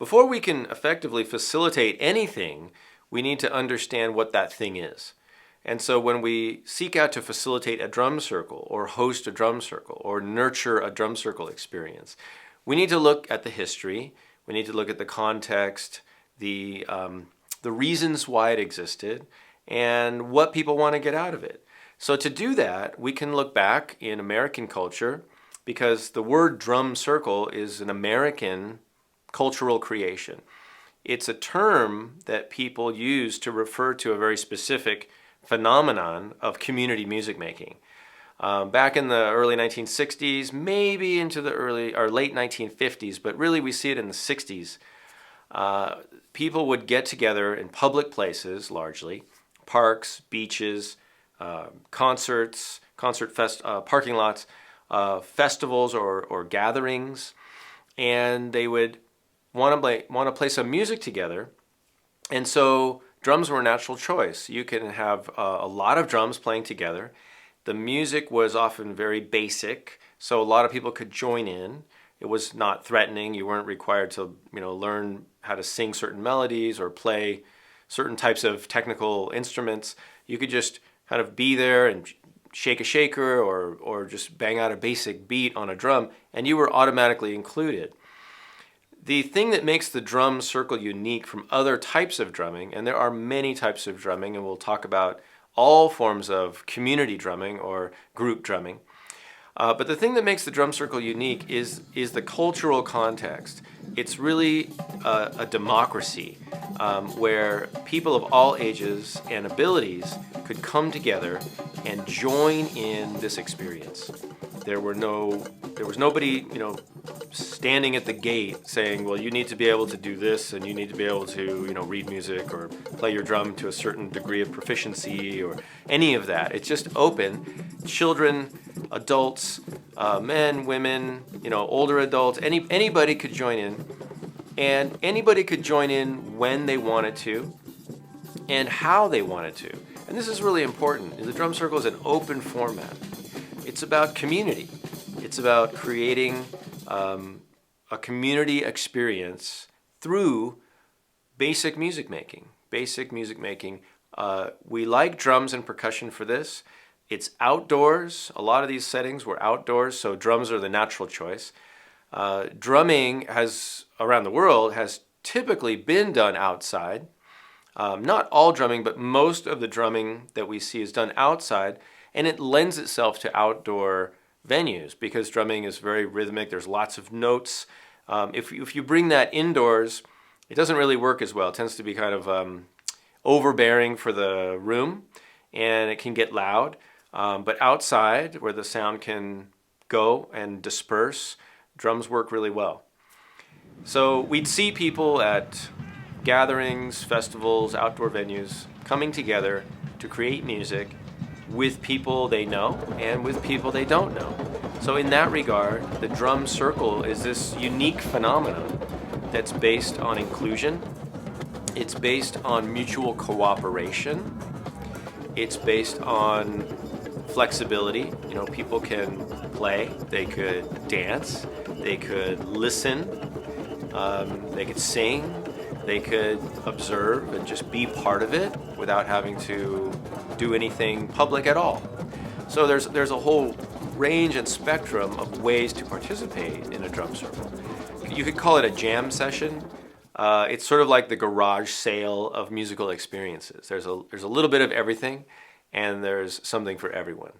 before we can effectively facilitate anything, we need to understand what that thing is. And so when we seek out to facilitate a drum circle or host a drum circle or nurture a drum circle experience, we need to look at the history, we need to look at the context, the reasons why it existed, and what people want to get out of it. So to do that, we can look back in American culture, because the word drum circle is an American cultural creation. It's a term that people use to refer to a very specific phenomenon of community music making. Back in the early 1960s, maybe into the early or late 1950s, but really we see it in the 60s, people would get together in public places, largely, parks, beaches, concerts, parking lots, festivals or gatherings, and they would want to play some music together. And so drums were a natural choice. You can have a lot of drums playing together. The music was often very basic, so a lot of people could join in. It was not threatening. You weren't required to, learn how to sing certain melodies or play certain types of technical instruments. You could just kind of be there and shake a shaker or just bang out a basic beat on a drum, and you were automatically included. The thing that makes the drum circle unique from other types of drumming, and there are many types of drumming, and we'll talk about all forms of community drumming or group drumming. But the thing that makes the drum circle unique is the cultural context. It's really a democracy where people of all ages and abilities could come together and join in this experience. There was nobody, standing at the gate saying, well, you need to be able to do this and you need to be able to, read music or play your drum to a certain degree of proficiency or any of that. It's just open. Children, adults, men, women, older adults, anybody could join in. And anybody could join in when they wanted to and how they wanted to. And this is really important. The drum circle is an open format. It's about community. It's about creating a community experience through basic music making. We like drums and percussion for this. It's outdoors. A lot of these settings were outdoors, so drums are the natural choice. Drumming around the world has typically been done outside. Not all drumming, but most of the drumming that we see is done outside, and it lends itself to outdoor venues because drumming is very rhythmic. There's lots of notes. If you bring that indoors, it doesn't really work as well. It tends to be kind of overbearing for the room, and it can get loud. But outside, where the sound can go and disperse, drums work really well. So we'd see people at gatherings, festivals, outdoor venues coming together to create music with people they know and with people they don't know. So in that regard, the drum circle is this unique phenomenon that's based on inclusion. It's based on mutual cooperation. It's based on flexibility. People can play, they could dance, they could listen, they could sing, they could observe and just be part of it without having to do anything public at all. So there's a whole range and spectrum of ways to participate in a drum circle. You could call it a jam session. It's sort of like the garage sale of musical experiences. There's a little bit of everything, and there's something for everyone.